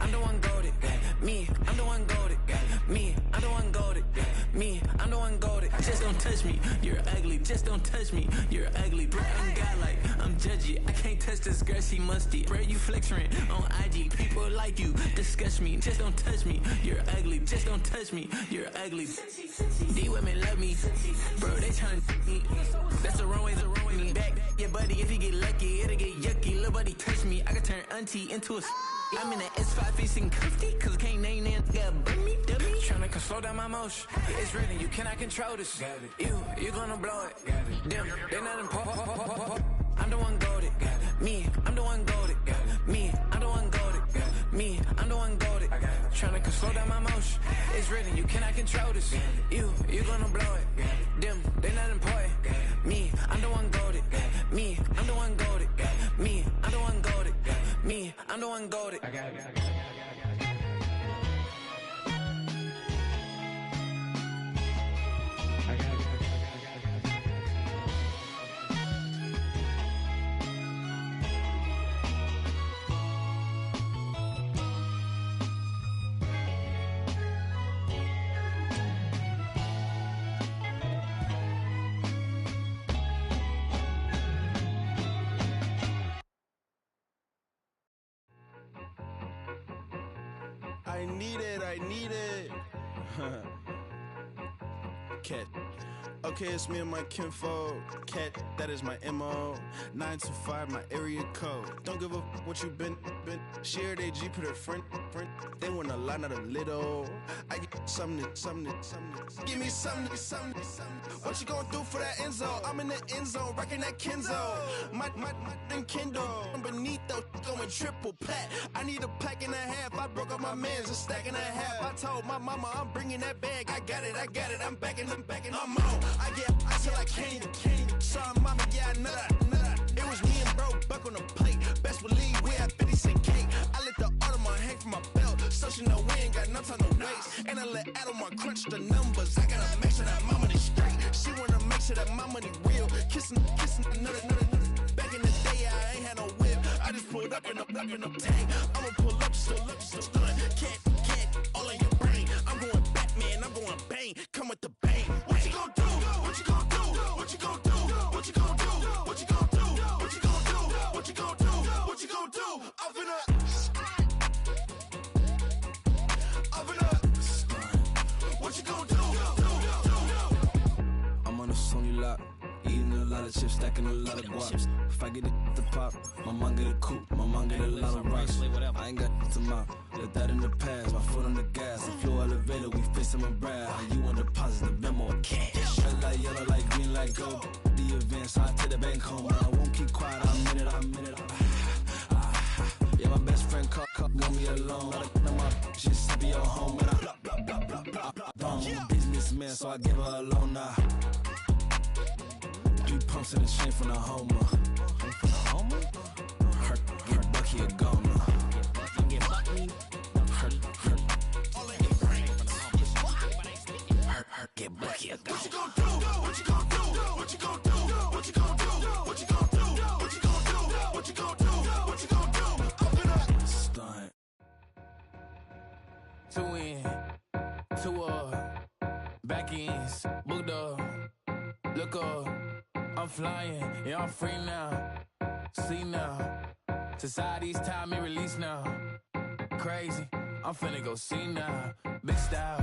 I'm the one goated. Me, I'm the one goated. Me, I'm the one goated. Me, I'm the one goated. Just don't touch me, you're ugly. Just don't touch me, you're ugly. Bro, I'm godlike, I'm judgy. I can't touch this girl, she musty. Bro, you flexing on IG. People like you disgust me. Just don't touch me, you're ugly. Just don't touch me, you're ugly. These women love me, bro, they tryna me. That's the wrong way, the wrong way. Back, yeah, buddy, if you get lucky, it'll get yucky. Little buddy touch me, I can turn auntie into a I'm in an S5 facing comfy, cause I can't name that, yeah, burn me, dummy. Tryna slow down my motion, it's written, you cannot control this. You gonna blow it, them, they're not important. I'm the one goated, me, I'm the one goated, me, I'm the one goated, me, I'm the one goated. Tryna slow down my motion, it's written, you cannot control this. You gonna blow it, them, they're not important. Me, I'm the one goated, me, I'm the one goated, me, I'm the one goated, me, I'm the one goated. I need it. Cat. Okay, it's me and my kinfolk. Cat, that is my MO. 925, my area code. Don't give a what you been. Shared AG, put her friend. They want a lot, not a little. I get something. Give me something. What you gonna do for that end zone? I'm in the end zone, rocking that Kenzo. My Kindle. I'm beneath though, going triple plat. I need a pack and a half. I broke up my mans, a stack and a half. I told my mama I'm bringing that bag. I got it. I'm backing. I'm on. I get till I can't. Sorry, mama, yeah, I nut. It was me and bro, buck on the plate. Best believe we had 50 cent cake. I let the Audemars hang from my belt, so she know we ain't got no time to waste. And I let Audemars crunch the numbers. I gotta make sure that my money straight. She wanna make sure that my money real. Kissing another. Back in the day, I ain't had no whip. I just pulled up in the tank. I'ma pull up just to stun. Cat, all in your brain. I'm going Batman, I'm going bang. Come with the bang. What you gon' do? What you gon' do? What you gon' do? What you gon' do? What you gon' do? What you gon' do? What you gon' do? What you gon' do? Up in up. What you gon' do? I'm on a Sony lot, eating a lot of chips, stacking a lot of guap. If I get it to pop, my mom get a coupe, my mom get a lot of rice. I ain't got to mouth, let that in the past. My foot on the gas, I flew elevator, we facing my brand. How you want deposit the memo or cash? Red light, yellow light, green light, go. The event, so I take the bank home. But I won't keep quiet, I'm in it. Yeah, my best friend called me alone. Now my just be your home, and I'm a businessman, so I give her a loan now. 3 pumps in the chain from the Homer. Her Bucky a goner. Her get Bucky a goner. What you gon' do? What you gon' do? What you gon' do? What you gon' do? What you gon' do? What you gon' do? What you gon' do? What you gon' do? Up and up. Stunt. 2 in, 2 back ends, booked up. Look up, I'm flying, yeah, I'm free now. See now, society's time me release now. Crazy, I'm finna go see now. Big style,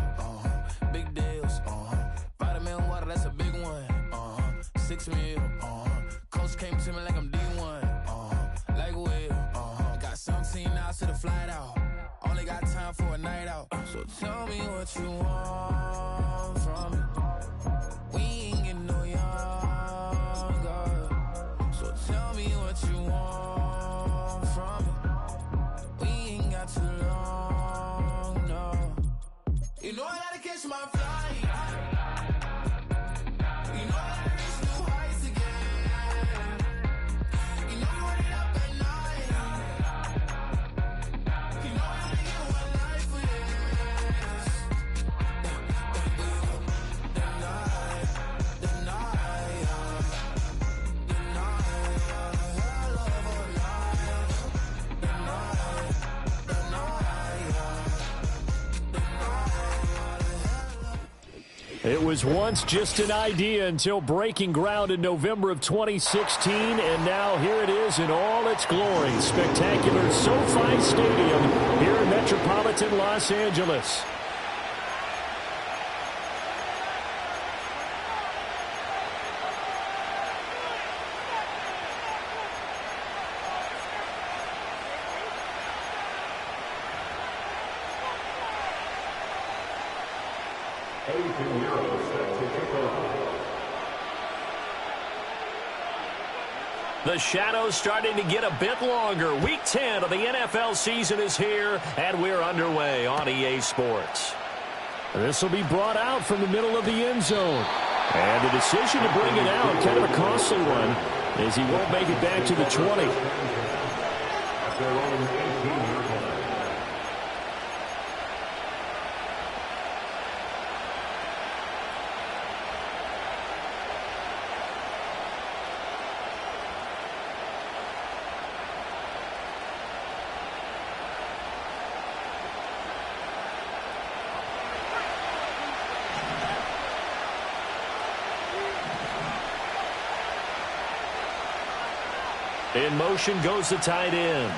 big deals, vitamin water, that's a big one. 6 mil, coach came to me like I'm D1, like Will. Got 17 hours to the flight out. Only got time for a night out. So tell me what you want from me. We ain't getting no younger. So tell me what you want from me. We ain't got too long, no. You know I gotta catch my flight. You know I gotta reach new heights again. You know you want it up at night. You know I only get one life for this. It was once just an idea until breaking ground in November of 2016, and now here it is in all its glory. Spectacular SoFi Stadium here in metropolitan Los Angeles. The shadow's starting to get a bit longer. Week 10 of the NFL season is here, and we're underway on EA Sports. This will be brought out from the middle of the end zone. And the decision to bring it out, kind of a costly one, as he won't make it back to the 20. In motion goes the tight end.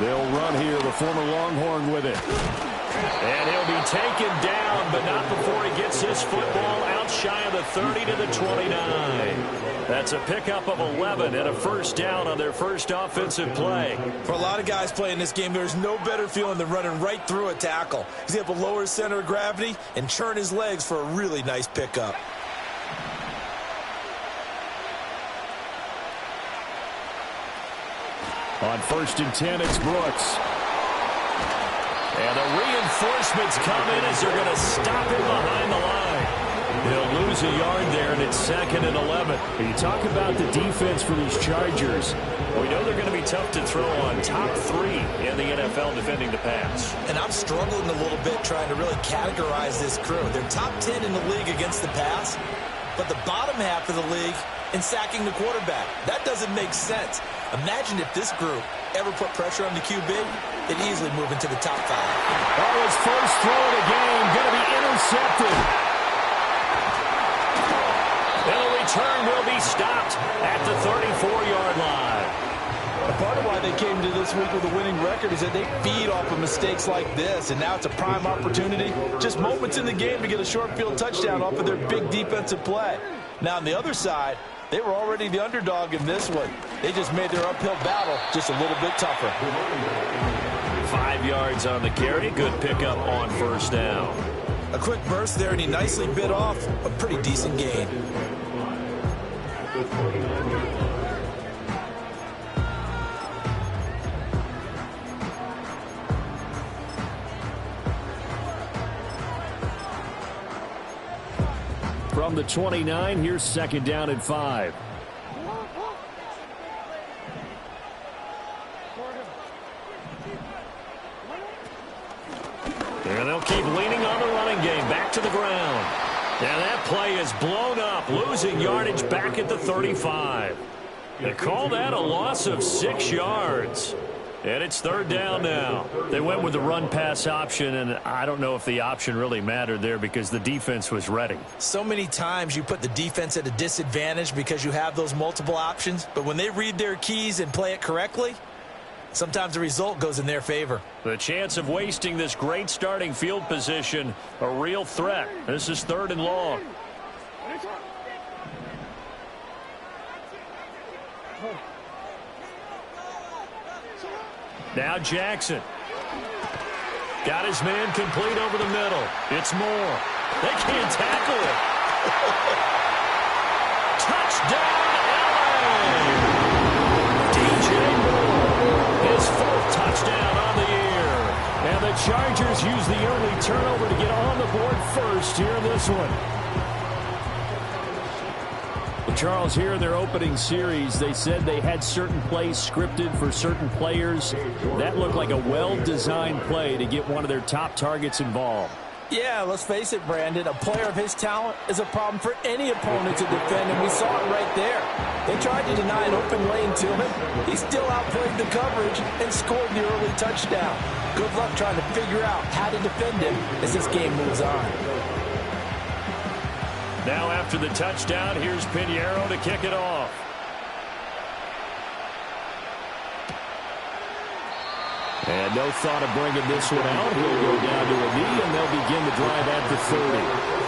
They'll run here, the former Longhorn with it. And he'll be taken down, but not before he gets his football out shy of the 30 to the 29. That's a pickup of 11 and a first down on their first offensive play. For a lot of guys playing this game, there's no better feeling than running right through a tackle. He's able to lower his center of gravity and churn his legs for a really nice pickup. On 1st and 10, it's Brooks. And the reinforcements come in as they're going to stop him behind the line. They'll lose a yard there, and it's 2nd and 11. You talk about the defense for these Chargers. We know they're going to be tough to throw on. Top 3 in the NFL defending the pass. And I'm struggling a little bit trying to really categorize this crew. They're top 10 in the league against the pass, but the bottom half of the league in sacking the quarterback. That doesn't make sense. Imagine if this group ever put pressure on the QB, they'd easily move into the top 5. Oh, his first throw of the game going to be intercepted. And the return will be stopped at the 34-yard line. A part of why they came to this week with a winning record is that they feed off of mistakes like this, and now it's a prime opportunity. Just moments in the game to get a short field touchdown off of their big defensive play. Now, on the other side, they were already the underdog in this one. They just made their uphill battle just a little bit tougher. 5 yards on the carry. Good pickup on first down. A quick burst there, and he nicely bit off a pretty decent gain. From the 29, here's 2nd down and 5. And they'll keep leaning on the running game. Back to the ground. And that play is blown up, losing yardage back at the 35. They call that a loss of 6 yards. And it's 3rd down now. They went with the run-pass option, and I don't know if the option really mattered there because the defense was ready. So many times you put the defense at a disadvantage because you have those multiple options, but when they read their keys and play it correctly, sometimes the result goes in their favor. The chance of wasting this great starting field position, a real threat. This is 3rd and long. Now Jackson. Got his man complete over the middle. It's Moore. They can't tackle it. Touchdown, LA! DJ Moore. His 4th touchdown on the year. And the Chargers use the early turnover to get on the board first here in this one. Charles, here in their opening series, they said they had certain plays scripted for certain players. That looked like a well-designed play to get one of their top targets involved. Yeah, let's face it, Brandon. A player of his talent is a problem for any opponent to defend, and we saw it right there. They tried to deny an open lane to him. He still outplayed the coverage and scored the early touchdown. Good luck trying to figure out how to defend him as this game moves on. Now after the touchdown, here's Pinheiro to kick it off. And no thought of bringing this one out. He'll go down to a knee, and they'll begin the drive at the 30.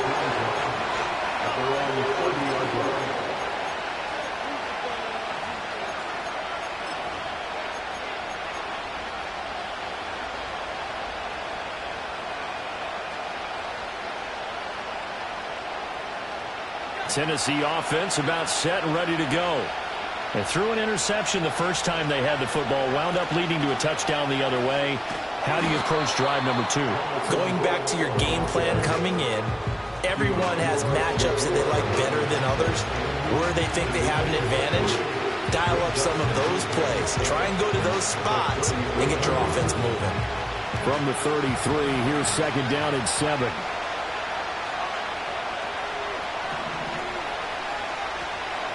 Tennessee offense about set and ready to go. They threw an interception the first time they had the football, wound up leading to a touchdown the other way. How do you approach drive number 2? Going back to your game plan coming in, everyone has matchups that they like better than others, where they think they have an advantage. Dial up some of those plays. Try and go to those spots and get your offense moving. From the 33, here's second down and 7.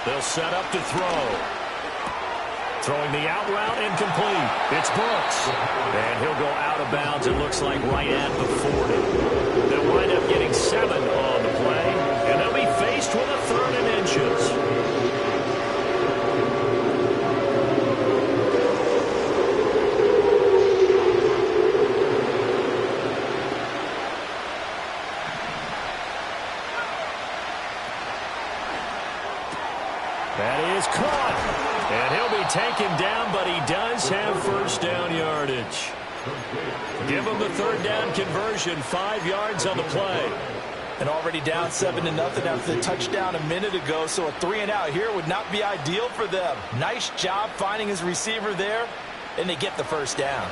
They'll set up to throw. Throwing the out route, incomplete. It's Brooks. And he'll go out of bounds, it looks like, right at the 40. They'll wind up getting 7 on the play, and they'll be faced with a 3rd and inches. That is caught. And he'll be taken down, but he does have first down yardage. Give him the 3rd down conversion, 5 yards on the play. And already down 7-0 after the touchdown a minute ago, so a 3-and-out here would not be ideal for them. Nice job finding his receiver there, and they get the first down.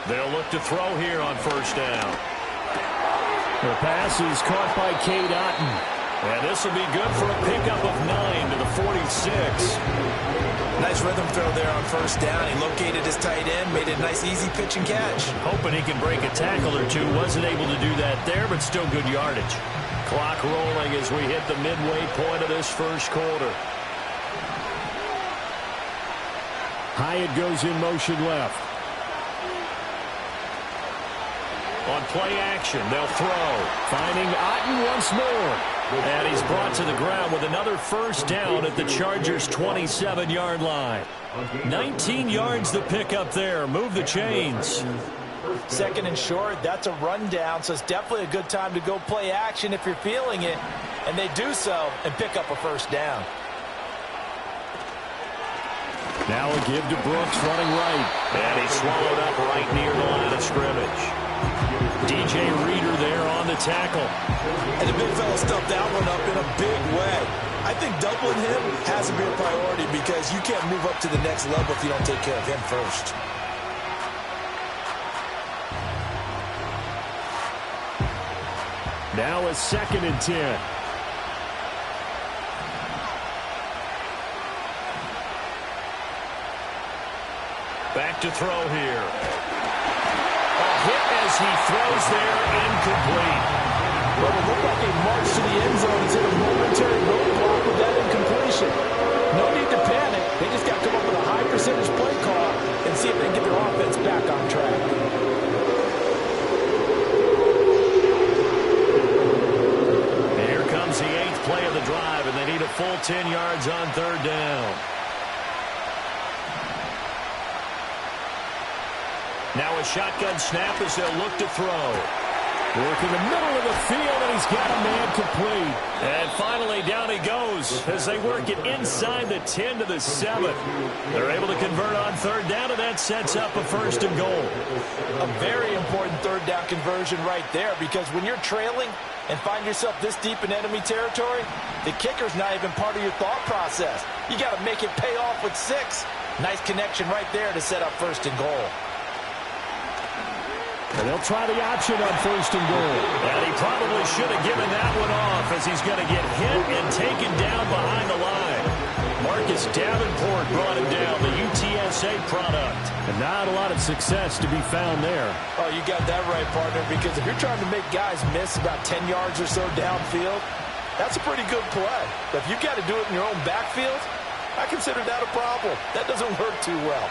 They'll look to throw here on first down. The pass is caught by Cade Otton. And this will be good for a pickup of 9 to the 46. Nice rhythm throw there on first down. He located his tight end, made it a nice easy pitch and catch. Hoping he can break a tackle or two. Wasn't able to do that there, but still good yardage. Clock rolling as we hit the midway point of this first quarter. Hyatt goes in motion left. On play action, they'll throw. Finding Otton once more. And he's brought to the ground with another first down at the Chargers' 27-yard line. 19 yards to pick up there. Move the chains. 2nd and short, that's a rundown, so it's definitely a good time to go play action if you're feeling it. And they do so and pick up a first down. Now a give to Brooks running right. And he's swallowed up right near the line of scrimmage. DJ Reader there on the tackle. And the big fella stuffed that one up in a big way. I think doubling him has to be a priority because you can't move up to the next level if you don't take care of him first. Now a 2nd and 10. Back to throw here. Hit as he throws there, incomplete. Well, it looked like a march to the end zone. He's hit a momentary roadblock with that incompletion. No need to panic. They just got to come up with a high percentage play call and see if they can get their offense back on track. Here comes the 8th play of the drive, and they need a full 10 yards on 3rd down. Now a shotgun snap as they'll look to throw. Work in the middle of the field, and he's got a man complete. And finally, down he goes as they work it inside the 10 to the 7. They're able to convert on 3rd down, and that sets up a 1st and goal. A very important 3rd down conversion right there, because when you're trailing and find yourself this deep in enemy territory, the kicker's not even part of your thought process. You got to make it pay off with 6. Nice connection right there to set up 1st and goal. And they'll try the option on 1st and goal. And he probably should have given that one off as he's going to get hit and taken down behind the line. Marcus Davenport brought him down, the UTSA product. And not a lot of success to be found there. Oh, you got that right, partner, because if you're trying to make guys miss about 10 yards or so downfield, that's a pretty good play. But if you've got to do it in your own backfield, I consider that a problem. That doesn't work too well.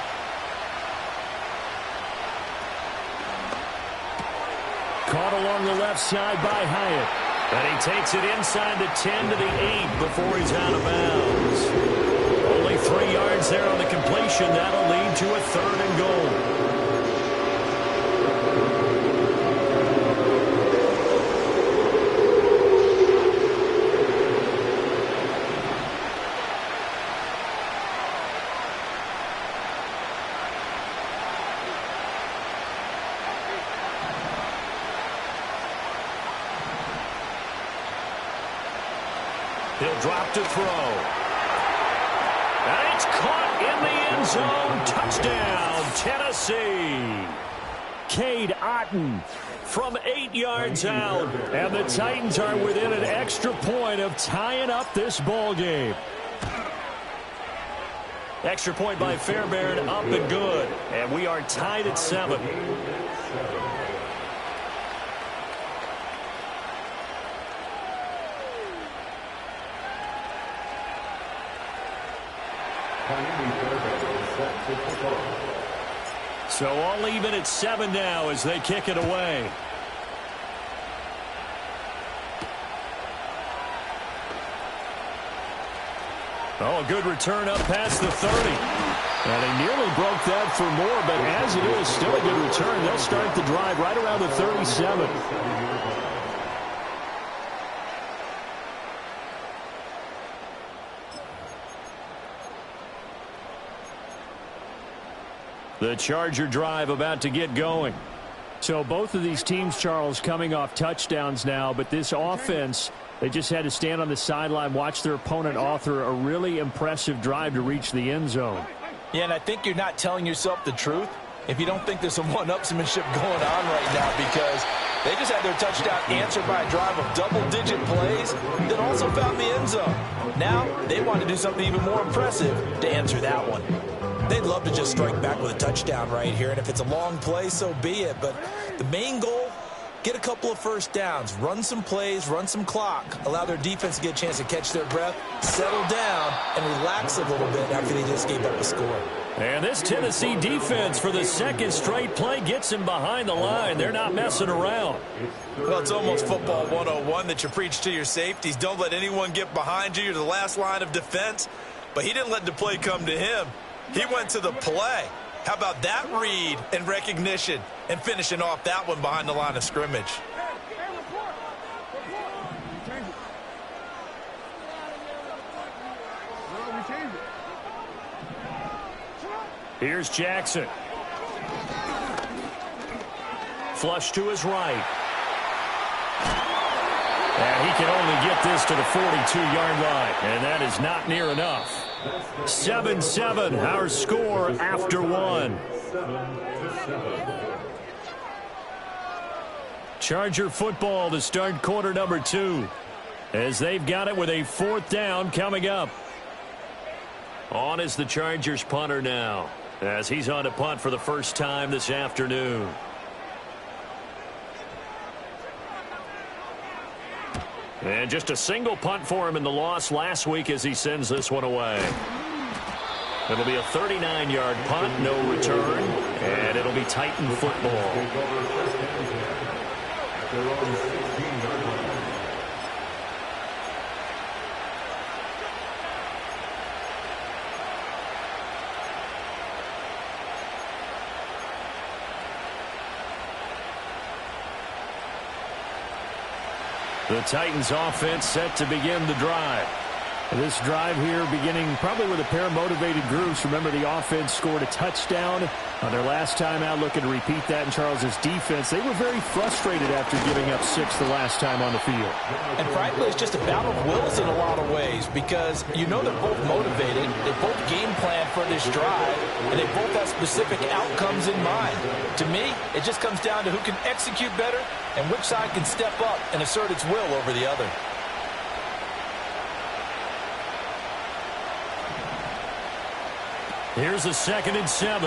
Caught along the left side by Hyatt. And he takes it inside the 10 to the 8 before he's out of bounds. Only 3 yards there on the completion. That'll lead to a 3rd and goal. He'll drop to throw. And it's caught in the end zone. Touchdown, Tennessee. Cade Otton from 8 yards out. And the Titans are within an extra point of tying up this ball game. Extra point by Fairbairn, up and good. And we are tied at 7. So all even at 7 now as they kick it away. Oh, a good return up past the 30. And he nearly broke that for more, but as it is, still a good return. They'll start the drive right around the 37. The Charger drive about to get going. So both of these teams, Charles, coming off touchdowns now, but this offense, they just had to stand on the sideline, watch their opponent author a really impressive drive to reach the end zone. Yeah, and I think you're not telling yourself the truth if you don't think there's some one-upsmanship going on right now, because they just had their touchdown answered by a drive of double-digit plays that also found the end zone. Now they want to do something even more impressive to answer that one. They'd love to just strike back with a touchdown right here, and if it's a long play, so be it. But the main goal, get a couple of first downs, run some plays, run some clock, allow their defense to get a chance to catch their breath, settle down, and relax a little bit after they just gave up a score. And this Tennessee defense for the second straight play gets him behind the line. They're not messing around. Well, it's almost football 101 that you preach to your safeties. Don't let anyone get behind you. You're the last line of defense. But he didn't let the play come to him. He went to the play. How about that read and recognition and finishing off that one behind the line of scrimmage? Here's Jackson. Flush to his right. And he can only get this to the 42-yard line. And that is not near enough. 7-7, our score after 1. Charger football to start quarter number 2. As they've got it with a 4th down coming up. On is the Chargers punter now, as he's on to punt for the first time this afternoon. And just a single punt for him in the loss last week as he sends this one away. It'll be a 39-yard punt, no return, and it'll be Titan football. The Titans offense set to begin the drive. This drive here beginning probably with a pair of motivated groups. Remember, the offense scored a touchdown on their last time out, looking to repeat that in Charles' defense. They were very frustrated after giving up 6 the last time on the field. And frankly, it's just a battle of wills in a lot of ways because you know they're both motivated, they both game plan for this drive, and they both have specific outcomes in mind. To me, it just comes down to who can execute better and which side can step up and assert its will over the other. Here's a 2nd and 7.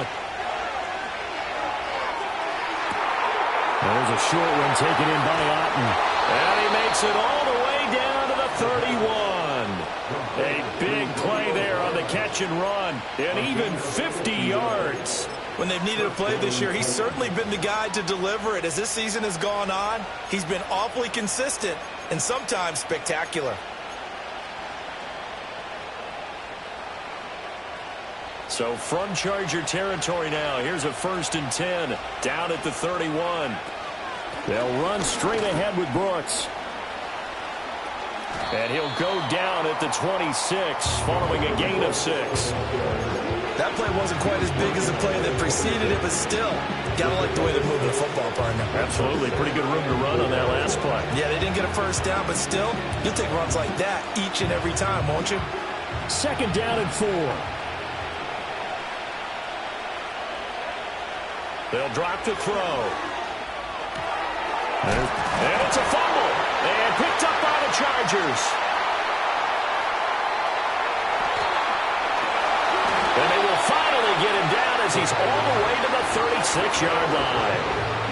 There's a short one taken in by Otten. And he makes it all the way down to the 31. A big play there on the catch and run. And even 50 yards. When they've needed a play this year, he's certainly been the guy to deliver it. As this season has gone on, he's been awfully consistent and sometimes spectacular. So from Charger territory now, here's a 1st and 10 down at the 31. They'll run straight ahead with Brooks. And he'll go down at the 26 following a gain of 6. That play wasn't quite as big as the play that preceded it, but still, gotta like the way they're moving the football, partner. Absolutely. Pretty good room to run on that last play. Yeah, they didn't get a first down, but still, you'll take runs like that each and every time, won't you? 2nd down and 4. They'll drop to throw. And it's a fumble. And picked up by the Chargers. And they will finally get him down as he's all the way to the 36-yard line.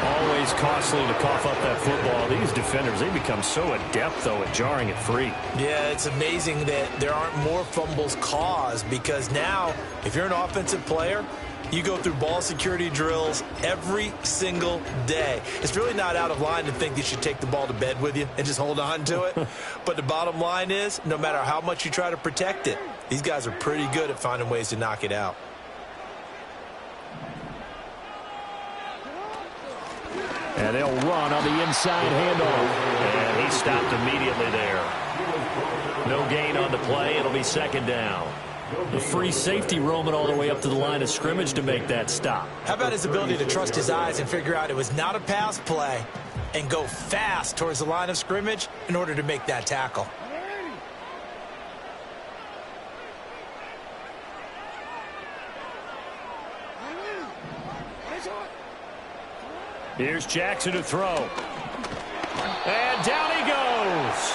Always costly to cough up that football. These defenders, they become so adept, though, at jarring it free. Yeah, it's amazing that there aren't more fumbles caused because now, if you're an offensive player, you go through ball security drills every single day. It's really not out of line to think you should take the ball to bed with you and just hold on to it. But the bottom line is, no matter how much you try to protect it, these guys are pretty good at finding ways to knock it out. And they'll run on the inside handoff. And he stopped immediately there. No gain on the play. It'll be 2nd down. The free safety roaming all the way up to the line of scrimmage to make that stop. How about his ability to trust his eyes and figure out it was not a pass play and go fast towards the line of scrimmage in order to make that tackle? Here's Jackson to throw. And down he goes.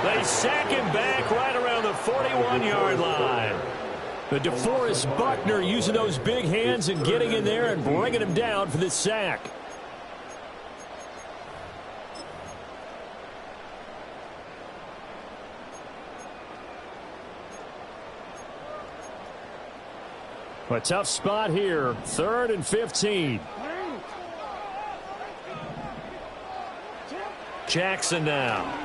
They sack him back right around the 41-yard line. The DeForest Buckner using those big hands and getting in there and bringing him down for the sack. A tough spot here. 3rd and 15. Jackson now.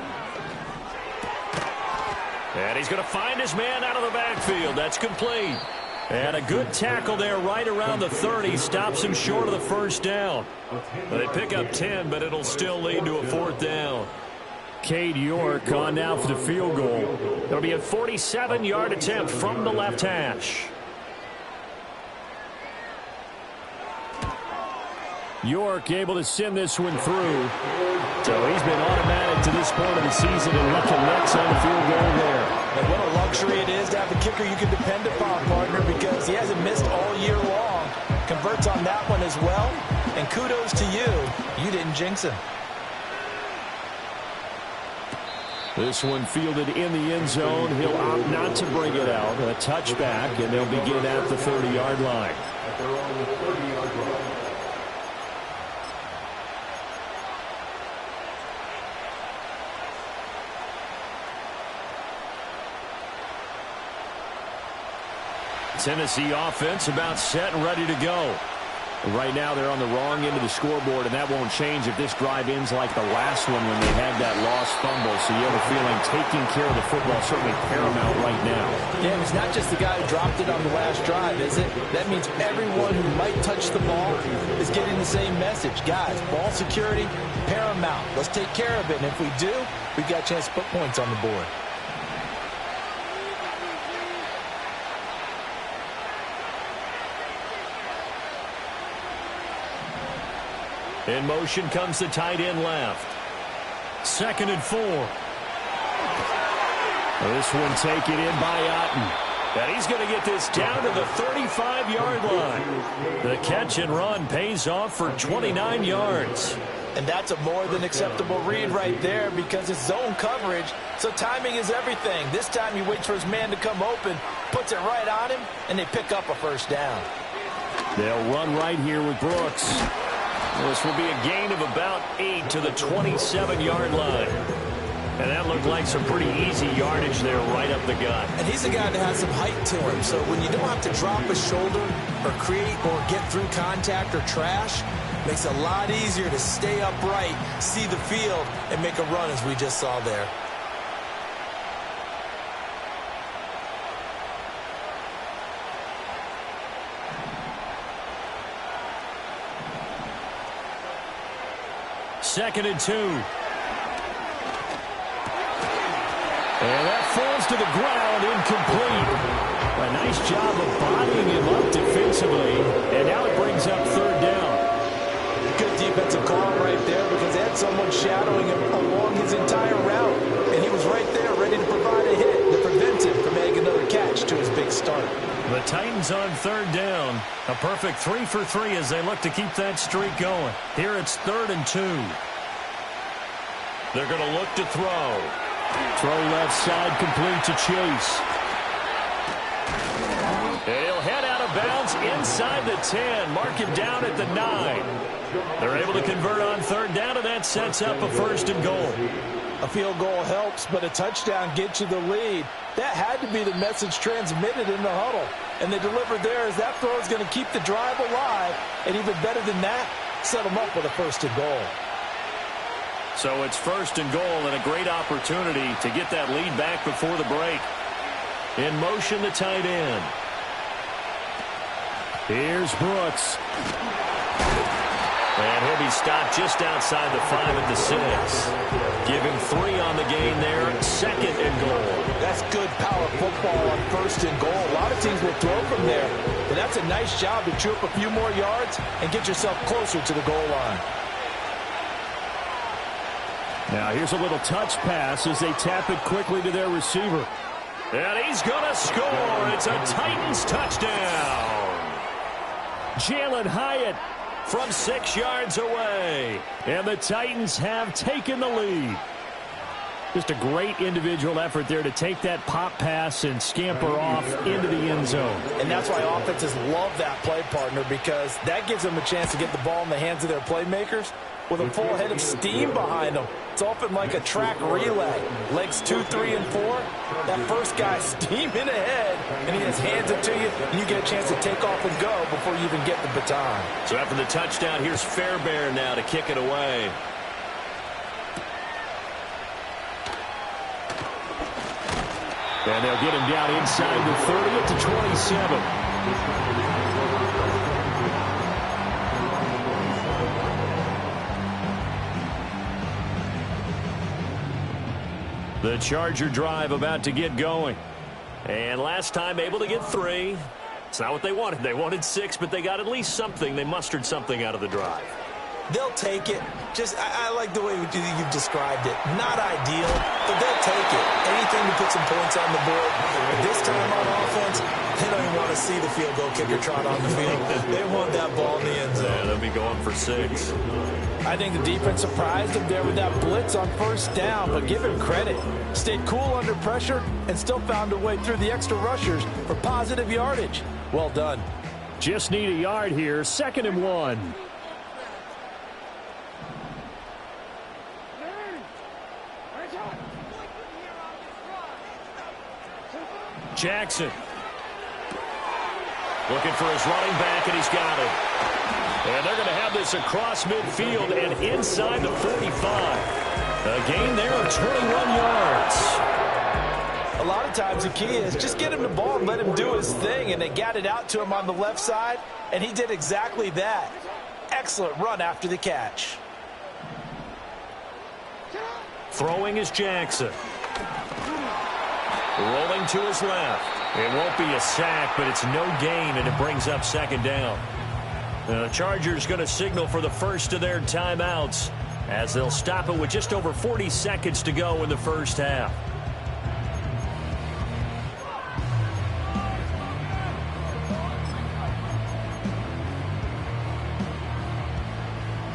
And he's going to find his man out of the backfield. That's complete. And a good tackle there right around the 30. Stops him short of the 1st down. They pick up 10, but it'll still lead to a 4th down. Cade York on now for the field goal. It'll be a 47-yard attempt from the left hash. York able to send this one through. So he's been automatic to this point of the season and looking next on the field goal there. And what a luxury it is to have a kicker you can depend upon, partner, because he hasn't missed all year long. Converts on that one as well. And kudos to you. You didn't jinx him. This one fielded in the end zone. He'll opt not to bring it out. A touchback, and they'll begin at the 30-yard line. Tennessee offense about set and ready to go. Right now they're on the wrong end of the scoreboard, and that won't change if this drive ends like the last one when they had that lost fumble. So you have a feeling taking care of the football is certainly paramount right now. Yeah, and it's not just the guy who dropped it on the last drive, is it? That means everyone who might touch the ball is getting the same message. Guys, ball security, paramount. Let's take care of it, and if we do, we've got a chance to put points on the board. In motion comes the tight end left. 2nd and 4. This one taken in by Otten. And he's going to get this down to the 35-yard line. The catch and run pays off for 29 yards. And that's a more than acceptable read right there because it's zone coverage, so timing is everything. This time he waits for his man to come open, puts it right on him, and they pick up a first down. They'll run right here with Brooks. This will be a gain of about 8 to the 27-yard line. And that looked like some pretty easy yardage there right up the gut. And he's a guy that has some height to him, so when you don't have to drop a shoulder or create or get through contact or trash, makes it a lot easier to stay upright, see the field, and make a run as we just saw there. Second and 2. And that falls to the ground, incomplete. A nice job of bodying him up defensively. And now it brings up 3rd down. Good defensive call right there because they had someone shadowing him along his entire route. And he was right there ready to provide a hit to prevent him from making another catch to his big start. The Titans on 3rd down. A perfect 3 for 3 as they look to keep that streak going. Here it's 3rd and 2. They're going to look to throw. Throw left side complete to Chase. And he'll head out of bounds inside the 10. Mark him down at the 9. They're able to convert on 3rd down, and that sets up a 1st and goal. A field goal helps, but a touchdown gets you the lead. That had to be the message transmitted in the huddle. And they delivered there as that throw is going to keep the drive alive. And even better than that, set them up with a 1st and goal. So it's 1st and goal and a great opportunity to get that lead back before the break. In motion, the tight end. Here's Brooks. And he'll be stopped just outside the 5 at the 6. Give him 3 on the gain there. 2nd and goal. That's good power football on 1st and goal. A lot of teams will throw from there. But that's a nice job to chew up a few more yards and get yourself closer to the goal line. Now here's a little touch pass as they tap it quickly to their receiver. And he's going to score. It's a Titans touchdown. Jalen Hyatt from 6 yards away. And the Titans have taken the lead. Just a great individual effort there to take that pop pass and scamper off into the end zone. And that's why offenses love that play partner, because that gives them a chance to get the ball in the hands of their playmakers with a full head of steam behind them. It's often like a track relay. Legs 2, 3, and 4. That first guy steaming ahead, and he just hands it to you, and you get a chance to take off and go before you even get the baton. So after the touchdown, here's Fairbairn now to kick it away. And they'll get him down inside the 30 at the 27. The Charger drive about to get going. And last time able to get 3. It's not what they wanted. They wanted 6, but they got at least something. They mustered something out of the drive. They'll take it. I like the way you've described it. Not ideal, but they'll take it. Anything to put some points on the board. But this time on offense, they don't even want to see the field goal kicker trot on the field. They want that ball in the end zone. Yeah, they'll be going for 6. I think the defense surprised him there with that blitz on 1st down, but give him credit. Stayed cool under pressure and still found a way through the extra rushers for positive yardage. Well done. Just need a yard here. 2nd and 1. Jackson looking for his running back, and he's got it. And they're going to have this across midfield and inside the 45. A gain there of 21 yards. A lot of times the key is just get him the ball and let him do his thing, and they got it out to him on the left side, and he did exactly that. Excellent run after the catch. Throwing is Jackson. Rolling to his left. It won't be a sack, but it's no gain, and it brings up 2nd down. The Chargers going to signal for the first of their timeouts as they'll stop it with just over 40 seconds to go in the first half.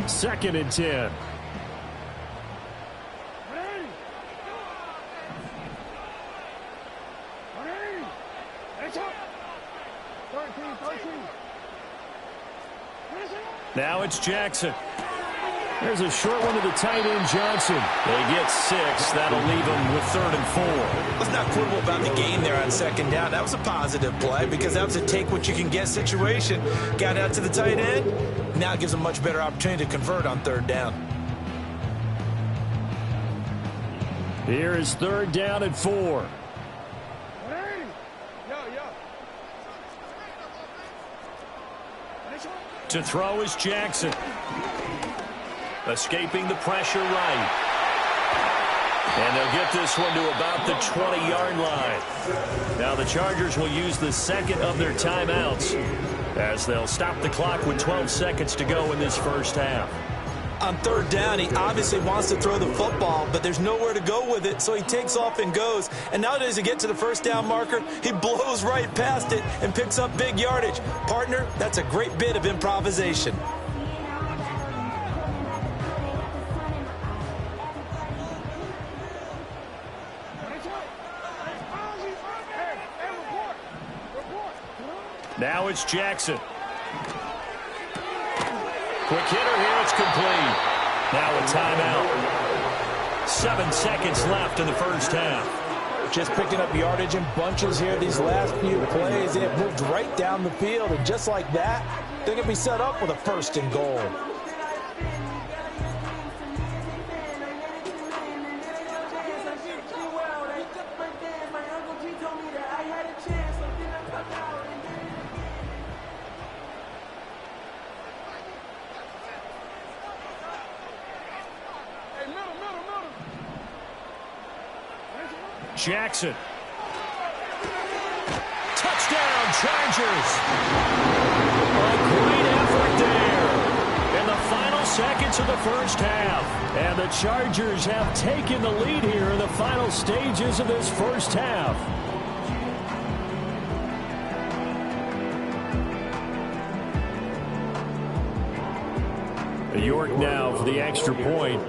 Second and 10. Now it's Jackson. There's a short one to the tight end, Johnson. They get 6. That'll leave them with 3rd and 4. Let's not quibble about the gain there on 2nd down. That was a positive play because that was a take-what-you-can-get situation. Got out to the tight end. Now it gives them a much better opportunity to convert on 3rd down. Here is 3rd down and 4. To throw is Jackson. Escaping the pressure right. And they'll get this one to about the 20-yard line. Now the Chargers will use the second of their timeouts as they'll stop the clock with 12 seconds to go in this first half. On 3rd down, he obviously wants to throw the football, but there's nowhere to go with it, so he takes off and goes. And nowadays, to get to the first down marker, he blows right past it and picks up big yardage. Partner, that's a great bit of improvisation. Now it's Jackson. Quick hitter here, it's complete. Now a timeout. 7 seconds left in the first half. Just picking up yardage in bunches here these last few plays. They have moved right down the field, and just like that, they're going to be set up with a 1st and goal. Jackson. Touchdown, Chargers. A great effort there in the final seconds of the first half. And the Chargers have taken the lead here in the final stages of this first half. York now for the extra point.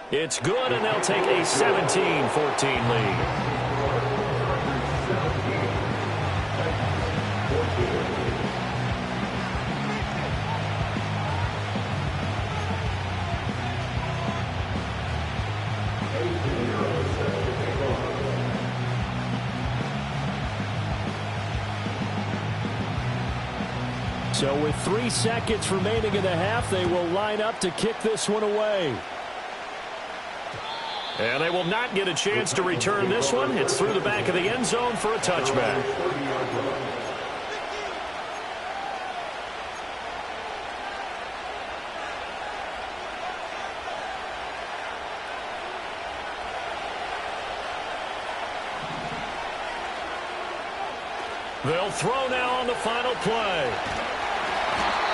It's good, and they'll take a 17-14 lead. So with 3 seconds remaining in the half, they will line up to kick this one away. And they will not get a chance to return this one. It's through the back of the end zone for a touchback. They'll throw now on the final play.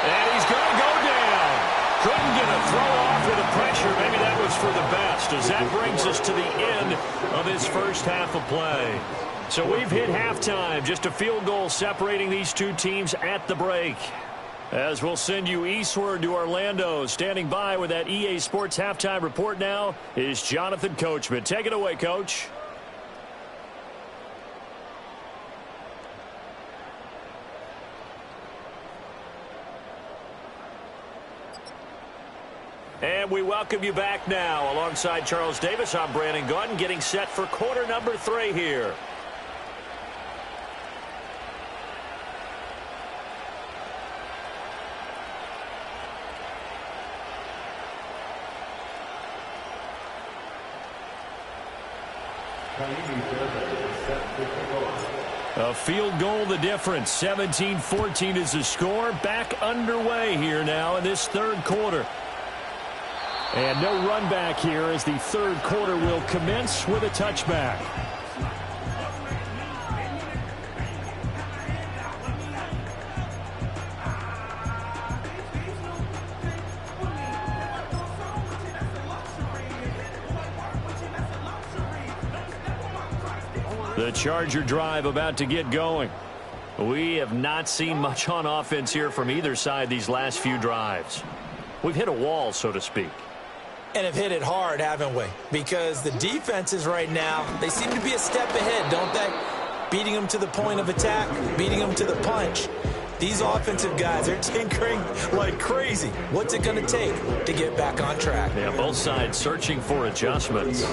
And he's going to go down. Couldn't get a throw off with the pressure. Maybe that was for the best, as that brings us to the end of this first half of play. So we've hit halftime. Just a field goal separating these two teams at the break. As we'll send you eastward to Orlando. Standing by with that EA Sports halftime report now is Jonathan Coachman. Take it away, Coach. And we welcome you back now. Alongside Charles Davis, I'm Brandon Gordon, getting set for quarter number 3 here. A field goal the difference. 17-14 is the score. Back underway here now in this third quarter. And no run back here as the third quarter will commence with a touchback. The Charger drive about to get going. We have not seen much on offense here from either side these last few drives. We've hit a wall, so to speak. And have hit it hard, haven't we? Because the defenses right now, they seem to be a step ahead, don't they? Beating them to the point of attack, beating them to the punch. These offensive guys are tinkering like crazy. What's it going to take to get back on track? Yeah, both sides searching for adjustments.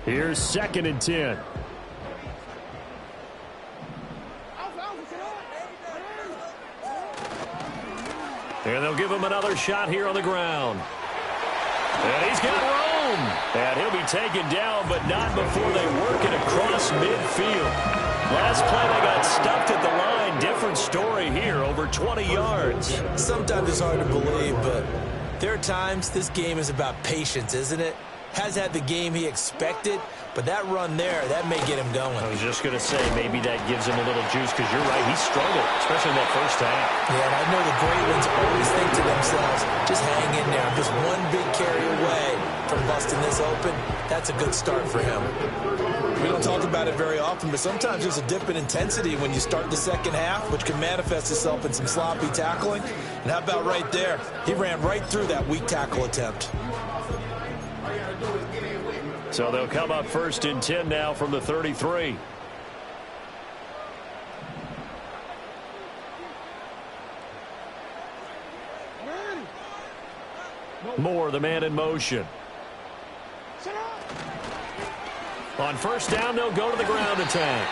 Here's 2nd and 10. And they'll give him another shot here on the ground. And he's got room. And he'll be taken down, but not before they work it across midfield. Last play, they got stuffed at the line. Different story here, over 20 yards. Sometimes it's hard to believe, but there are times this game is about patience, isn't it? Has had the game he expected, but that run there, that may get him going. I was just going to say, maybe that gives him a little juice, because you're right, he struggled, especially in that first half. Yeah, and I know the great ones always think to themselves, just hang in there. Just one big carry away from busting this open. That's a good start for him. We don't talk about it very often, but sometimes there's a dip in intensity when you start the second half, which can manifest itself in some sloppy tackling. And how about right there? He ran right through that weak tackle attempt. So they'll come up 1st and 10 now from the 33. Moore, the man in motion. On 1st down, they'll go to the ground attack.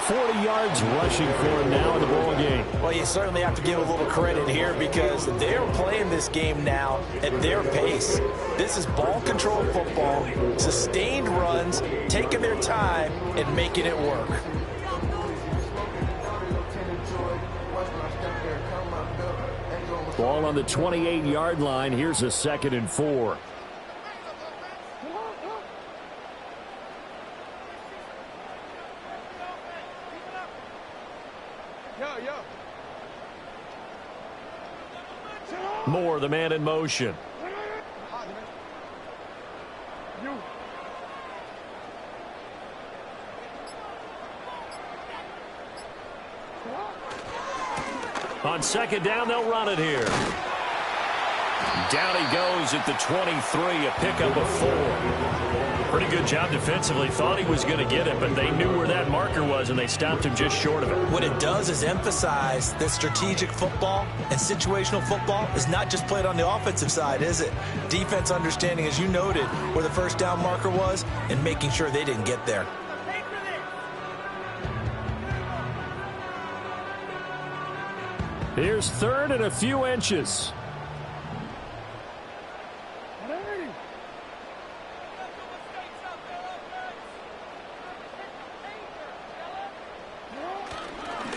40 yards rushing for him now in the ball game. Well, you certainly have to give a little credit here because they're playing this game now at their pace. This is ball control football, sustained runs, taking their time and making it work. Ball on the 28-yard line. Here's a 2nd and 4. Moore, the man in motion. On 2nd down, they'll run it here. Down he goes at the 23, a pickup of 4. Pretty good job defensively. Thought he was going to get it, but they knew where that marker was, and they stopped him just short of it. What it does is emphasize that strategic football and situational football is not just played on the offensive side, is it? Defense understanding, as you noted, where the 1st down marker was and making sure they didn't get there. Here's 3rd and a few inches.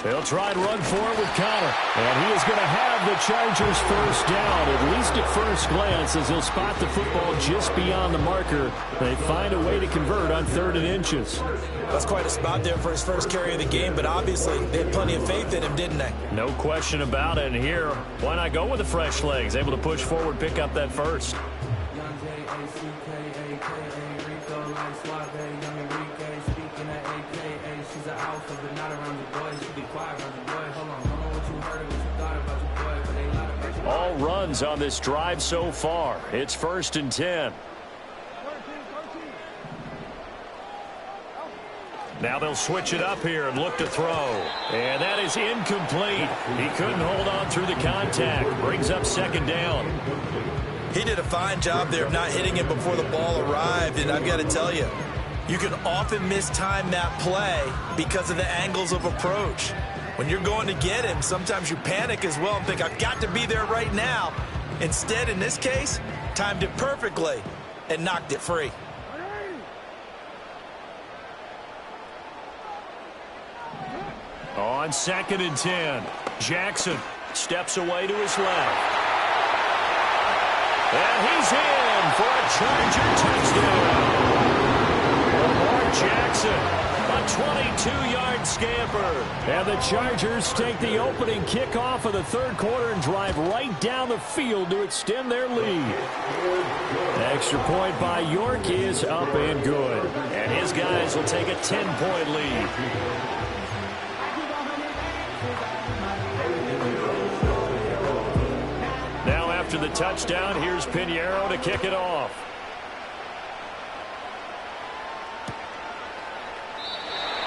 They'll try and run for it with Connor. And he is going to have the Chargers 1st down, at least at first glance, as he'll spot the football just beyond the marker. They find a way to convert on 3rd and inches. That's quite a spot there for his first carry of the game, but obviously they had plenty of faith in him, didn't they? No question about it. And here, why not go with the fresh legs? Able to push forward, pick up that first. All runs on this drive so far. It's 1st and 10. Now they'll switch it up here and look to throw. And that is incomplete. He couldn't hold on through the contact. Brings up 2nd down. He did a fine job there of not hitting it before the ball arrived. And I've got to tell you, you can often mistime that play because of the angles of approach. When you're going to get him, sometimes you panic as well and think, I've got to be there right now. Instead, in this case, timed it perfectly and knocked it free. On 2nd and 10, Jackson steps away to his left. And he's in for a Charger touchdown. Lamar Jackson, a 22-yard scamper. And the Chargers take the opening kickoff of the third quarter and drive right down the field to extend their lead. Extra point by York is up and good. And his guys will take a 10-point lead. Now after the touchdown, here's Pinheiro to kick it off.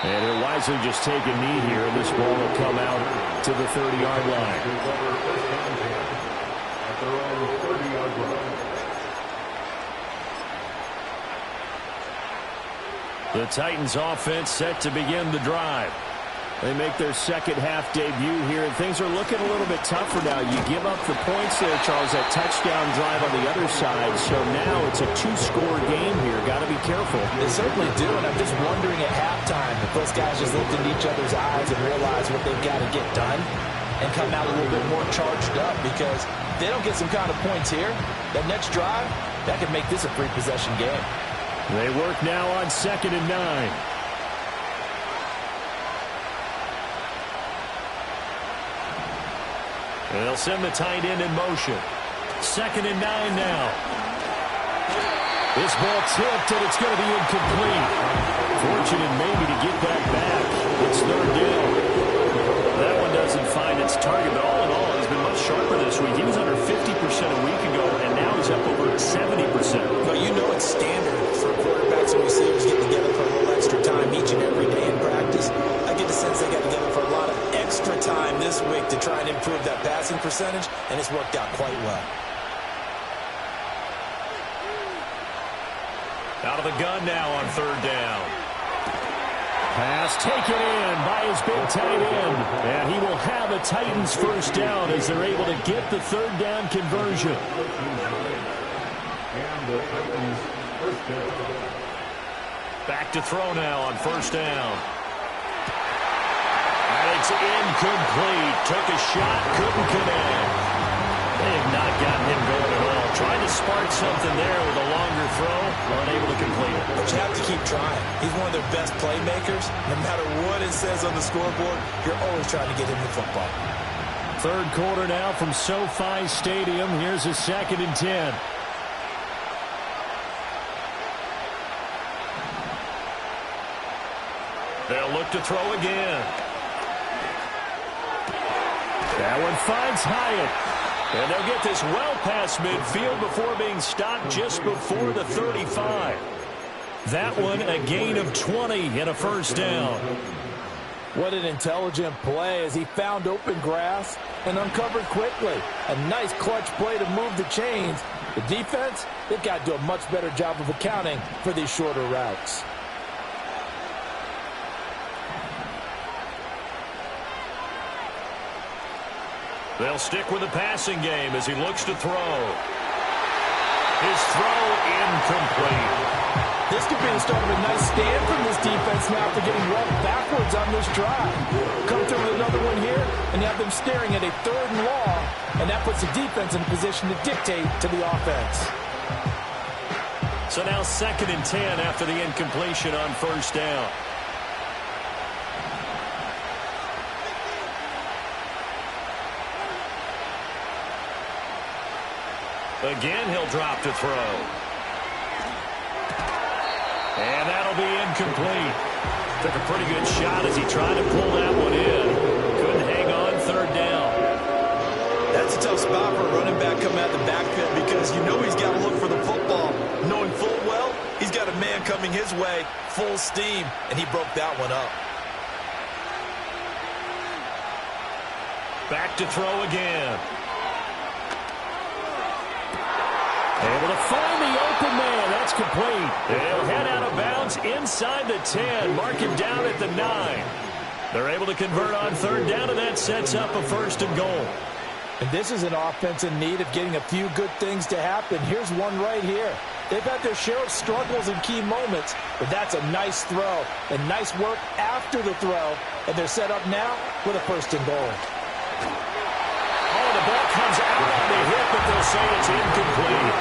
And he'll wisely just take a knee here, and this ball will come out to the 30-yard line. The Titans offense set to begin the drive. They make their second half debut here, and things are looking a little bit tougher now. You give up the points there, Charles, that touchdown drive on the other side. So now it's a two-score game here. Got to be careful. They certainly do, and I'm just wondering at halftime if those guys just looked into each other's eyes and realized what they've got to get done and come out a little bit more charged up, because if they don't get some kind of points here, that next drive, that could make this a three-possession game. They work now on 2nd and 9. They'll send the tight end in motion. 2nd and 9 now. This ball tipped, and it's going to be incomplete. Fortunate maybe to get that back. It's 3rd down. That one doesn't find its target, but all in all, he's been much sharper this week. He was under 50% a week ago, and now he's up over 70%. Well, you know it's standard for quarterbacks and receivers getting together for a little extra time each and every day in practice. I get the sense they got together for a lot of extra time this week to try and improve that passing percentage, and it's worked out quite well. Out of the gun now on 3rd down. Pass taken in by his big tight end. And he will have a Titans first down as they're able to get the 3rd down conversion. Back to throw now on 1st down. And it's incomplete. Took a shot, couldn't connect. They have not gotten him going at all. Trying to spark something there with a longer throw, unable to complete it. But you have to keep trying. He's one of their best playmakers. No matter what it says on the scoreboard, you're always trying to get him the football. 3rd quarter now from SoFi Stadium. Here's a 2nd and 10. They'll look to throw again. That one finds Hyatt. And they'll get this well past midfield before being stopped just before the 35. That one a gain of 20 and a first down. What an intelligent play as he found open grass and uncovered quickly. A nice clutch play to move the chains. The defense, they've got to do a much better job of accounting for these shorter routes. They'll stick with the passing game as he looks to throw. His throw incomplete. This could be the start of a nice stand from this defense now after getting walked backwards on this drive. Come through with another one here, and you have them staring at a 3rd and long, and that puts the defense in a position to dictate to the offense. So now 2nd and 10 after the incompletion on 1st down. Again, he'll drop to throw. And that'll be incomplete. Took a pretty good shot as he tried to pull that one in. Couldn't hang on 3rd down. That's a tough spot for a running back coming out the backfield, because you know he's got to look for the football, knowing full well he's got a man coming his way, full steam, and he broke that one up. Back to throw again. Able to find the open man. That's complete. They'll head out of bounds inside the 10. Mark him down at the 9. They're able to convert on 3rd down, and that sets up a 1st and goal. And this is an offense in need of getting a few good things to happen. Here's one right here. They've had their share of struggles in key moments, but that's a nice throw and nice work after the throw. And they're set up now with a 1st and goal. Oh, the ball comes out on the hip, but they'll say it's incomplete.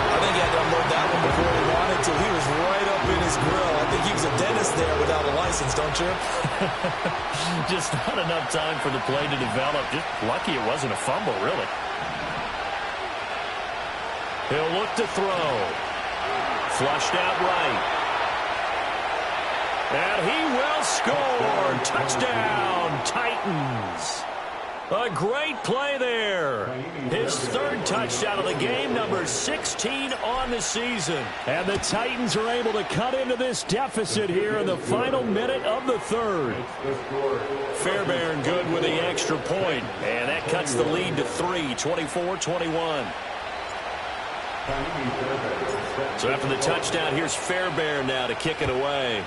I think he had to unload that one before he wanted to. He was right up in his nice grill. I think he was a dentist there without a license, don't you? Just not enough time for the play to develop. Just lucky it wasn't a fumble, really. He'll look to throw. Flushed out right. And he will score. Touchdown, Titans. A great play there. His third touchdown of the game, number 16 on the season. And the Titans are able to cut into this deficit here in the final minute of the third. Fairbairn good with the extra point. And that cuts the lead to 3, 24-21. So after the touchdown, here's Fairbairn now to kick it away.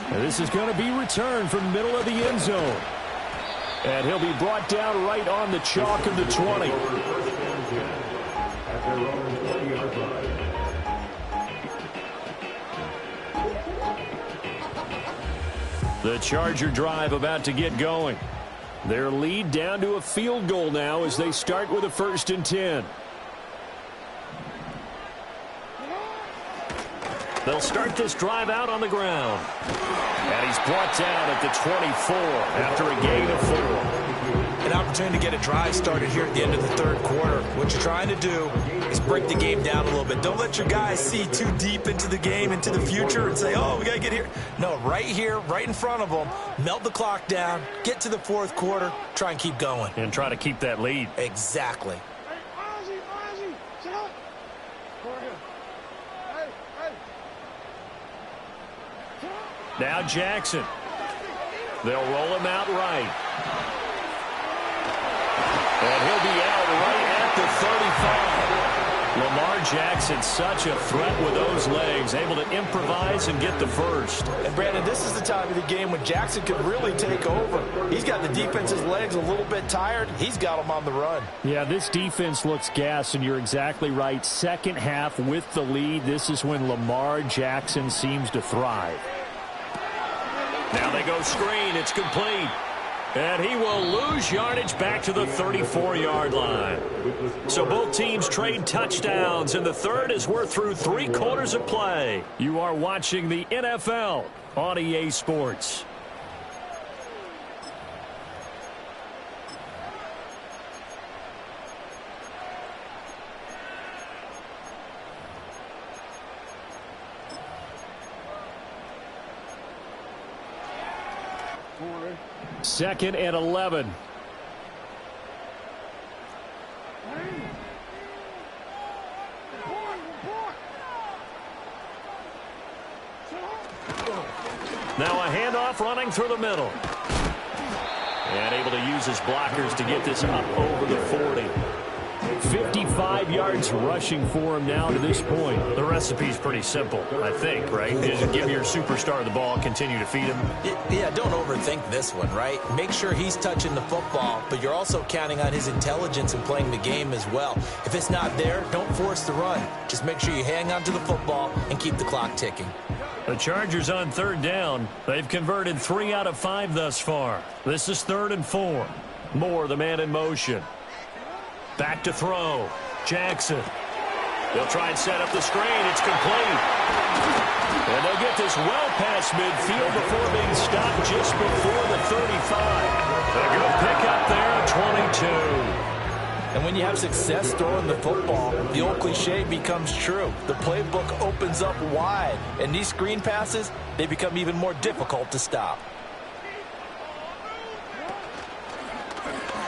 And this is going to be returned from the middle of the end zone. And he'll be brought down right on the chalk of the 20. The Charger drive about to get going. Their lead down to a field goal now as they start with a 1st and 10. They'll start this drive out on the ground. And he's brought down at the 24 after a gain of 4. An opportunity to get a drive started here at the end of the third quarter. What you're trying to do is break the game down a little bit. Don't let your guys see too deep into the game, into the future, and say, oh, we got to get here. No, right here, right in front of them, melt the clock down, get to the fourth quarter, try and keep going. And try to keep that lead. Exactly. Now Jackson. They'll roll him out right. And he'll be out right at the 35. Lamar Jackson, such a threat with those legs, able to improvise and get the first. And Brandon, this is the time of the game when Jackson could really take over. He's got the defense's legs a little bit tired. He's got them on the run. Yeah, this defense looks gassed, and you're exactly right. Second half with the lead, this is when Lamar Jackson seems to thrive. Now they go screen. It's complete. And he will lose yardage back to the 34-yard line. So both teams trade touchdowns, and the third as we're through 3 quarters of play. You are watching the NFL on EA Sports. Second and 11. Now a handoff running through the middle. And able to use his blockers to get this up over the 40. 55 yards rushing for him now to this point. The recipe's pretty simple, I think, right? Just give your superstar the ball, continue to feed him. Yeah, don't overthink this one, right? Make sure he's touching the football, but you're also counting on his intelligence and playing the game as well. If it's not there, don't force the run. Just make sure you hang on to the football and keep the clock ticking. The Chargers on third down. They've converted 3 out of 5 thus far. This is 3rd and 4. Moore, the man in motion. Back to throw. Jackson. They'll try and set up the screen. It's complete. And they'll get this well past midfield before being stopped just before the 35. A good pickup there, 22. And when you have success throwing the football, the old cliche becomes true. The playbook opens up wide. And these screen passes, they become even more difficult to stop.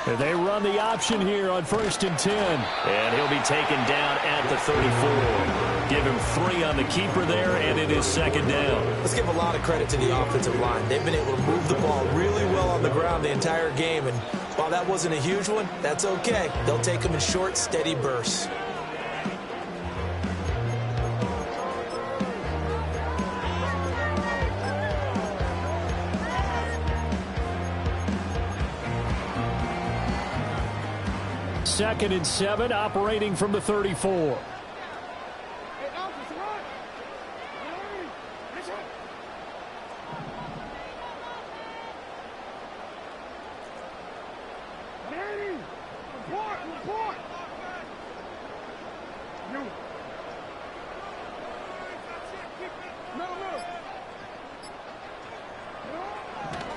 And they run the option here on 1st and 10. And he'll be taken down at the 34. Give him 3 on the keeper there, and it is 2nd down. Let's give a lot of credit to the offensive line. They've been able to move the ball really well on the ground the entire game. And while that wasn't a huge one, that's okay. They'll take them in short, steady bursts. Second and 7, operating from the 34.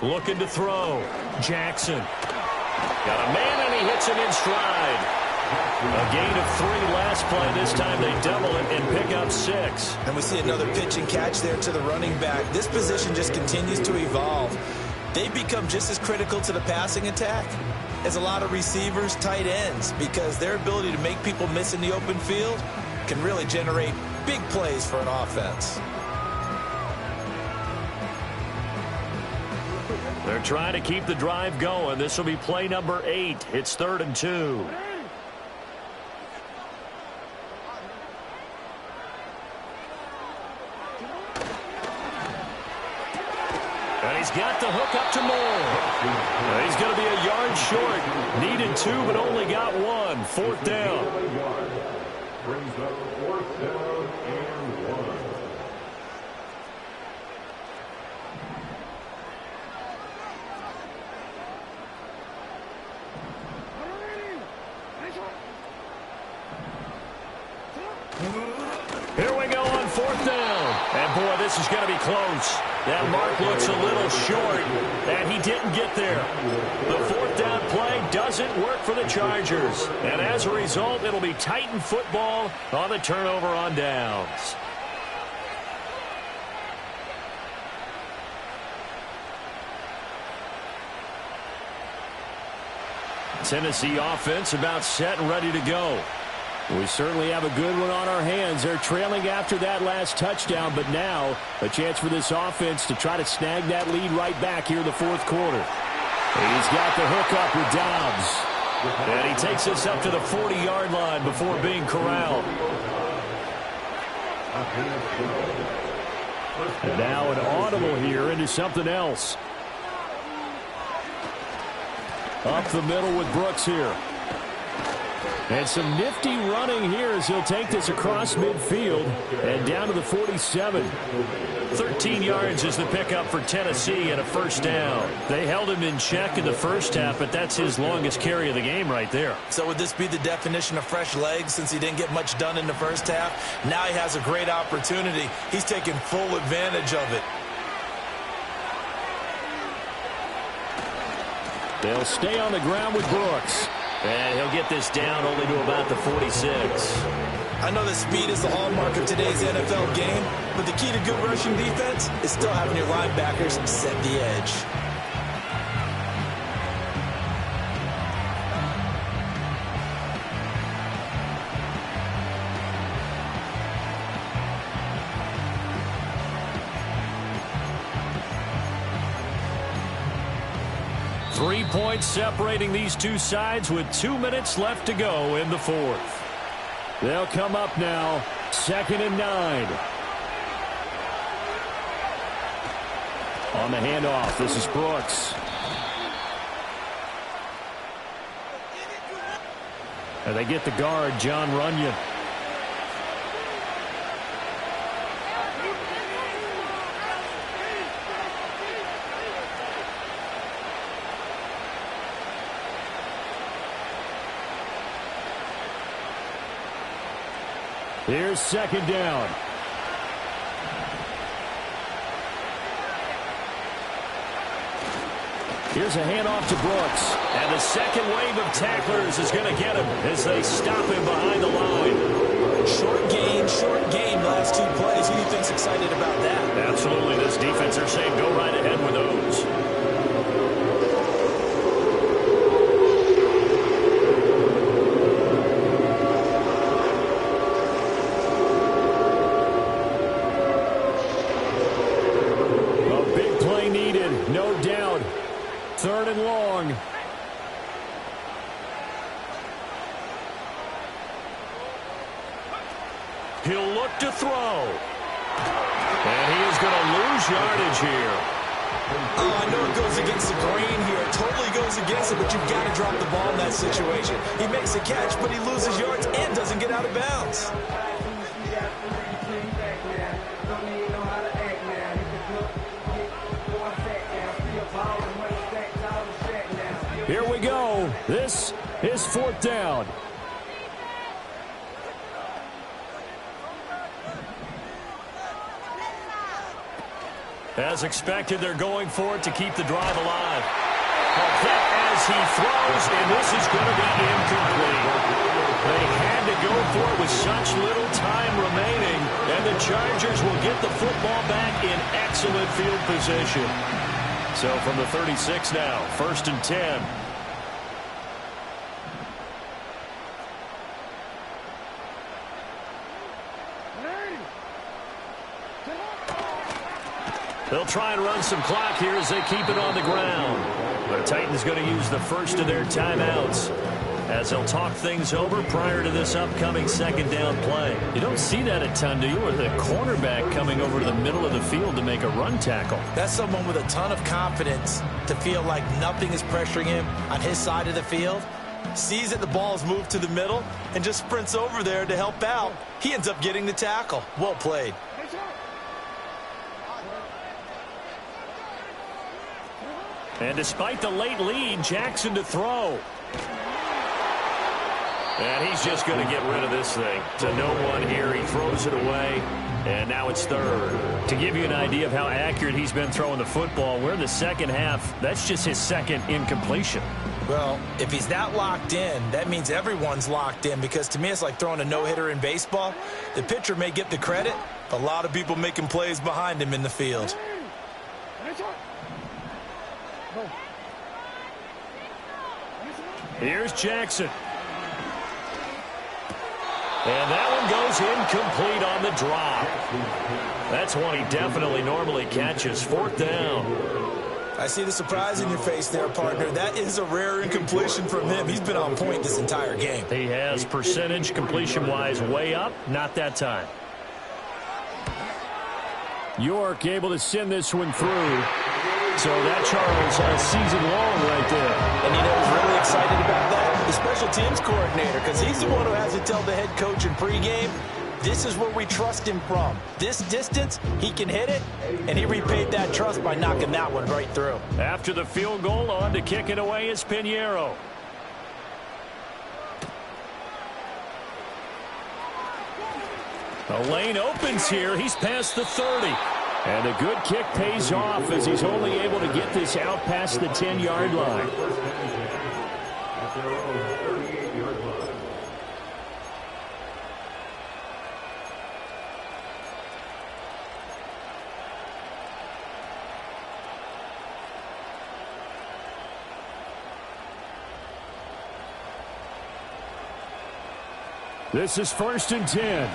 Looking to throw. Jackson. Got a man, and he hits him in stride. A gain of 3 last play. This time they double it and pick up 6. And we see another pitch and catch there to the running back. This position just continues to evolve. They become just as critical to the passing attack as a lot of receivers, tight ends, because their ability to make people miss in the open field can really generate big plays for an offense. They're trying to keep the drive going. This will be play number 8. It's 3rd and 2. And he's got the hook up to Moore. He's going to be a yard short. Needed 2, but only got 1. 4th down. Brings up 4th down and 1. Here we go on 4th down. And, boy, this is going to be close. That mark looks a little short, and he didn't get there. The 4th down play doesn't work for the Chargers. And as a result, it'll be Titan football on the turnover on downs. Tennessee offense about set and ready to go. We certainly have a good one on our hands. They're trailing after that last touchdown, but now a chance for this offense to try to snag that lead right back here in the 4th quarter. He's got the hook up with Dobbs. And he takes us up to the 40-yard line before being corralled. And now an audible here into something else. Up the middle with Brooks here. And some nifty running here as he'll take this across midfield and down to the 47. 13 yards is the pickup for Tennessee and a 1st down. They held him in check in the first half, but that's his longest carry of the game right there. So would this be the definition of fresh legs since he didn't get much done in the first half? Now he has a great opportunity. He's taking full advantage of it. They'll stay on the ground with Brooks. And he'll get this down only to about the 46. I know that speed is the hallmark of today's NFL game, but the key to good rushing defense is still having your linebackers set the edge. Three points separating these two sides with 2 minutes left to go in the 4th. They'll come up now, 2nd and 9. On the handoff, this is Brooks. And they get the guard, John Runyon. Here's 2nd down. Here's a handoff to Brooks. And the second wave of tacklers is going to get him as they stop him behind the line. Short game, last 2 plays. Who do you think's excited about that? Absolutely. This defense are saying go right ahead with those. No doubt. 3rd and long. He'll look to throw. And he is going to lose yardage here. Oh, I know it goes against the grain here. It totally goes against it, but you've got to drop the ball in that situation. He makes a catch, but he loses yards and doesn't get out of bounds. Here we go. This is 4th down. As expected, they're going for it to keep the drive alive. A hit as he throws, and this is going to be incomplete. They had to go for it with such little time remaining, and the Chargers will get the football back in excellent field position. So from the 36 now, 1st and 10. They'll try and run some clock here as they keep it on the ground. The Titans going to use the first of their timeouts as they'll talk things over prior to this upcoming 2nd down play. You don't see that a ton, do you? With a cornerback coming over to the middle of the field to make a run tackle. That's someone with a ton of confidence to feel like nothing is pressuring him on his side of the field. Sees that the ball is moved to the middle and just sprints over there to help out. He ends up getting the tackle. Well played. And despite the late lead, Jackson to throw. And he's just going to get rid of this thing. To no one here. He throws it away. And now it's 3rd. To give you an idea of how accurate he's been throwing the football, we're in the 2nd half. That's just his 2nd incompletion. Well, if he's not locked in, that means everyone's locked in, because to me it's like throwing a no-hitter in baseball. The pitcher may get the credit, but a lot of people making plays behind him in the field. Here's Jackson. And that one goes incomplete on the drop. That's one he definitely normally catches. 4th down. I see the surprise in your face there, partner. That is a rare incompletion from him. He's been on point this entire game. He has percentage completion-wise way up. Not that time. York able to send this one through. So that, Charles, season long right there. And you know who's really excited about that? The special teams coordinator, because he's the one who has to tell the head coach in pregame, this is where we trust him from. This distance, he can hit it, and he repaid that trust by knocking that one right through. After the field goal, on to kick it away is Pinheiro. The lane opens here. He's past the 30. And a good kick pays off as he's only able to get this out past the 10-yard line. This is 1st and 10.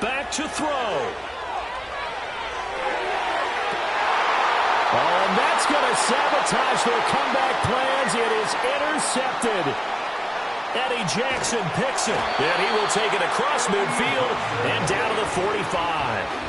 Back to throw. Oh, and that's going to sabotage their comeback plans. It is intercepted. Eddie Jackson picks it. And he will take it across midfield and down to the 45.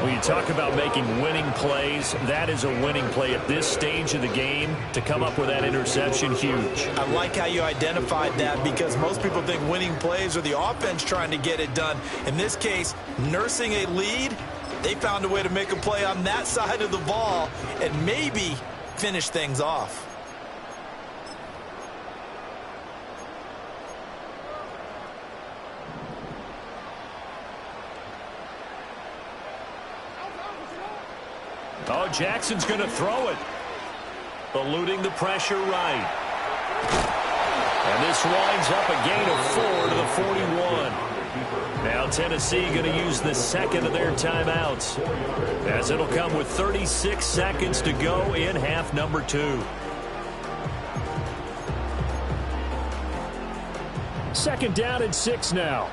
When you talk about making winning plays, that is a winning play at this stage of the game. To come up with that interception, huge. I like how you identified that, because most people think winning plays are the offense trying to get it done. In this case, nursing a lead, they found a way to make a play on that side of the ball and maybe finish things off. Oh, Jackson's going to throw it. Eluding the pressure right. And this winds up a gain of 4 to the 41. Now Tennessee going to use the 2nd of their timeouts, as it'll come with 36 seconds to go in half number 2. 2nd down and 6 now.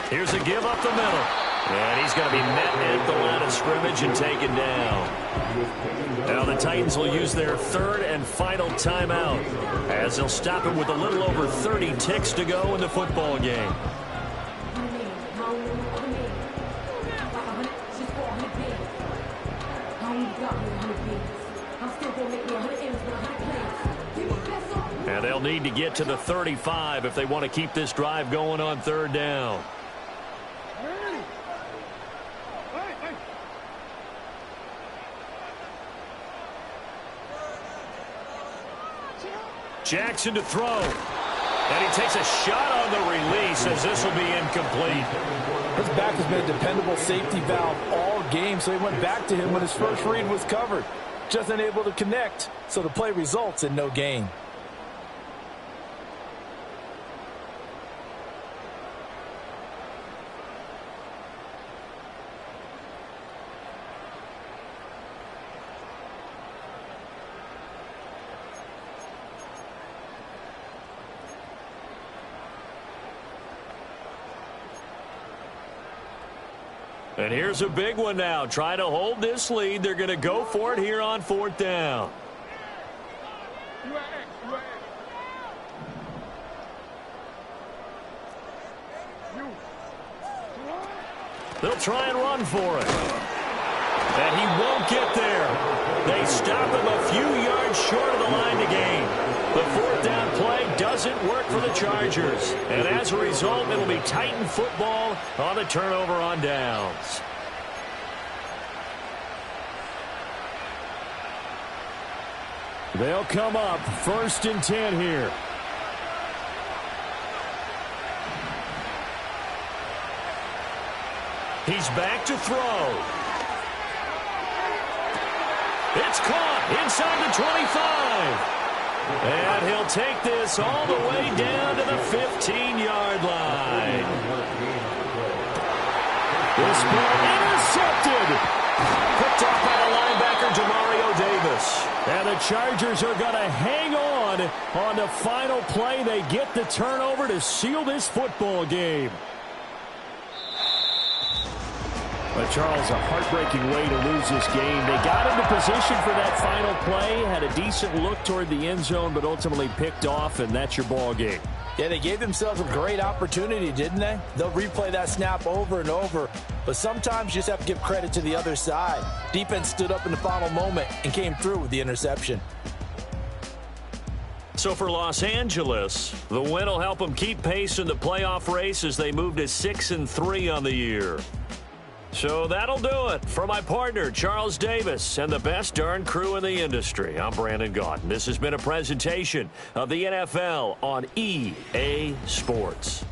Here's a give up the middle. And he's going to be met at the line of scrimmage and taken down. Now the Titans will use their 3rd and final timeout, as they'll stop it with a little over 30 ticks to go in the football game. And they'll need to get to the 35 if they want to keep this drive going on 3rd down. Jackson to throw. And he takes a shot on the release as this will be incomplete. His back has been a dependable safety valve all game, so he went back to him when his first read was covered. Just unable to connect, so the play results in no gain. And here's a big one now. Trying to hold this lead. They're going to go for it here on 4th down. They'll try and run for it. And he won't get there. They stop him a few yards short of the line to gain. The 4th down play doesn't work for the Chargers. And as a result, it'll be Titan football on the turnover on downs. They'll come up 1st and 10 here. He's back to throw. It's caught inside the 25. And he'll take this all the way down to the 15-yard line. This ball intercepted. Picked off by the linebacker, Demario Davis. And the Chargers are going to hang on the final play. They get the turnover to seal this football game. But Charles, a heartbreaking way to lose this game. They got into position for that final play, had a decent look toward the end zone, but ultimately picked off, and that's your ball game. Yeah, they gave themselves a great opportunity, didn't they? They'll replay that snap over and over, but sometimes you just have to give credit to the other side. Defense stood up in the final moment and came through with the interception. So for Los Angeles, the win will help them keep pace in the playoff race as they move to 6-3 on the year. So that'll do it. For my partner, Charles Davis, and the best darn crew in the industry, I'm Brandon Gaudin. This has been a presentation of the NFL on EA Sports.